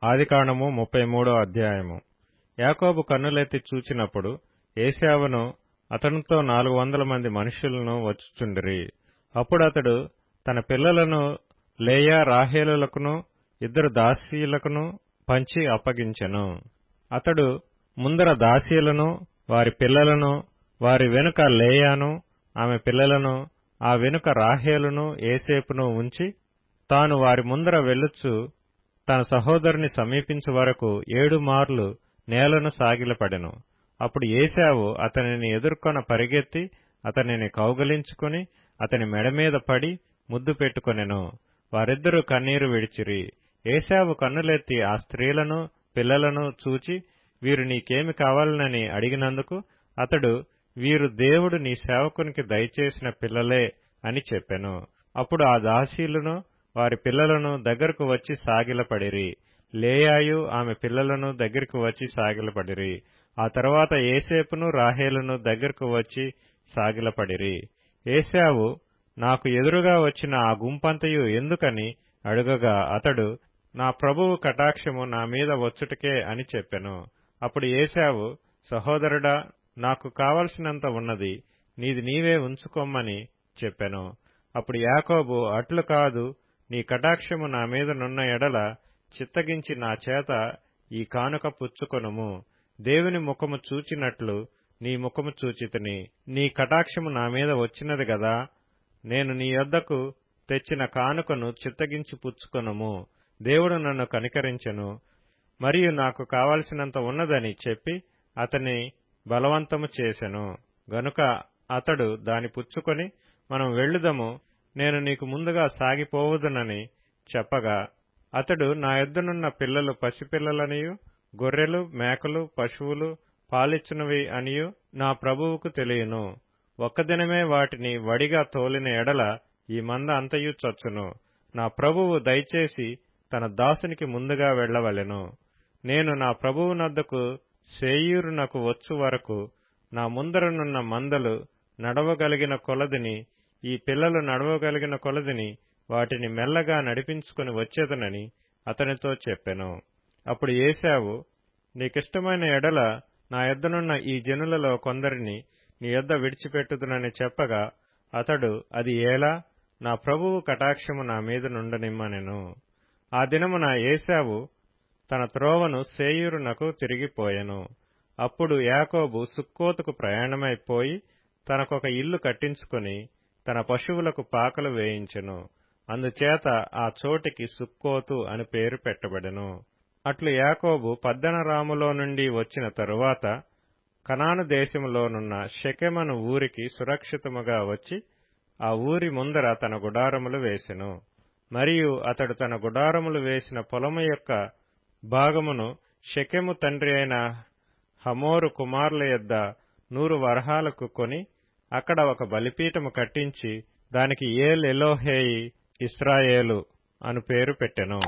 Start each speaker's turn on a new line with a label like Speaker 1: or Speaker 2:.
Speaker 1: ఆదికాండము 33 అధ్యాయము. యాకోబు కన్నులెత్తి చూచినప్పుడు ఏశావును అతనితో 400 మంది మనుష్యులను వచ్చుచుండిరి. అప్పుడతడు తన పిల్లలను లేయా రాహేలులకును 2 దాసీలకును పంచి అప్పగించెను. అతడు ముందర దాసీలను వారి పిల్లలను, వారి వెనుక లేయాను ఆమె పిల్లలను, ఆ వెనుక రాహేలును ఏసేపును ఉంచి, తాను వారి ముందర వెళ్ళుచు తన సహోదరుని సమీపించు వరకు 7 మార్లు నేలను సాగిలపడెను. అప్పుడు ఏశావు అతనిని ఎదుర్కొన పరిగెత్తి అతనిని కౌగలించుకుని అతని మెడమీద పడి ముద్దు పెట్టుకొనెను. వారిద్దరూ కన్నీరు విడిచిరి. ఏశావు కన్నులెత్తి ఆ స్త్రీలను పిల్లలను చూచి, వీరు నీకేమి కావాలనని అడిగినందుకు అతడు, వీరు దేవుడు నీ సేవకునికి దయచేసిన పిల్లలే అని చెప్పెను. అప్పుడు ఆ దాసీలను వారి పిల్లలను దగ్గరకు వచ్చి సాగిలపడిరి. లేయాయు ఆమె పిల్లలను దగ్గరకు వచ్చి సాగిలపడిరి. ఆ తరువాత ఏసేపును రాహేలును దగ్గరకు వచ్చి సాగిలపడిరి. ఏశావు, నాకు ఎదురుగా వచ్చిన ఆ గుంపంతయు ఎందుకని అడుగగా అతడు, నా ప్రభువు కటాక్షము నా మీద వచ్చుటకే అని చెప్పెను. అప్పుడు ఏశావు, సహోదరుడా, నాకు కావలసినంత ఉన్నది, నీది నీవే ఉంచుకొమ్మని చెప్పెను. అప్పుడు యాకోబు, అట్లు కాదు, నీ కటాక్షము నా మీద నున్న ఎడల చిత్తగించి నా చేత ఈ కానుక పుచ్చుకొనుము. దేవుని ముఖము చూచినట్లు నీ ముఖము చూచితిని. నీ కటాక్షము నా మీద వచ్చినది గదా, నేను నీ యొద్దకు తెచ్చిన కానుకను చిత్తగించి పుచ్చుకొనుము. దేవుడు నన్ను కనికరించెను, మరియు నాకు కావలసినంత ఉన్నదని చెప్పి అతని బలవంతము చేసెను. గనుక అతడు దాని పుచ్చుకొని, మనం వెళ్ళుదము, నేను నీకు ముందుగా సాగిపోవుదునని చెప్పగా, అతడు, నా యొద్దనున్న పిల్లలు పసిపిల్లలనియు గొర్రెలు మేకలు పశువులు పాలిచ్చునవి అనియు నా ప్రభువుకు తెలియను. ఒక్క దినమే వాటిని వడిగా తోలిన ఎడల ఈ మంద అంతయు చచ్చును. నా ప్రభువు దయచేసి తన దాసునికి ముందుగా వెళ్లవలెను. నేను నా ప్రభువునొద్దకు శేయీరునకు వచ్చు వరకు నా ముందరనున్న మందలు నడవగలిగిన కొలదిని, ఈ పిల్లలు నడవగలిగిన కొలదిని వాటిని మెల్లగా నడిపించుకుని వచ్చేదనని అతనితో చెప్పెను. అప్పుడు ఏశావు, నీకిష్టమైన ఎడల నా యొద్దనున్న ఈ జనులలో కొందరిని నీ యొద్ద విడిచిపెట్టుదునని చెప్పగా, అతడు, అది ఏలా, నా ప్రభువు కటాక్షము నా మీద నుండనిమ్మనెను. ఆ దినమున ఏశావు తన త్రోవను శేయీరునకు తిరిగిపోయెను. అప్పుడు యాకోబు సుక్కోతుకు ప్రయాణమైపోయి తనకొక ఇల్లు కట్టించుకుని తన పశువులకు పాకలు వేయించెను. అందుచేత ఆ చోటికి సుక్కోతు అని పేరు పెట్టబడెను. అట్లు యాకోబు పద్దనరాములో నుండి వచ్చిన తరువాత కనాను దేశములోనున్న షెకెమను ఊరికి సురక్షితముగా వచ్చి ఆ ఊరి ముందర తన గుడారములు వేసెను. మరియు అతడు తన గుడారములు వేసిన పొలము యొక్క భాగమును షెకెము తండ్రి అయిన హమోరు కుమారుల యొద్ద 100 వరహాలకు కొని అక్కడ ఒక బలిపీఠము కట్టించి దానికి ఏల్ ఎలోహేయి ఇశ్రాయేలు అను పేరు పెట్టెను.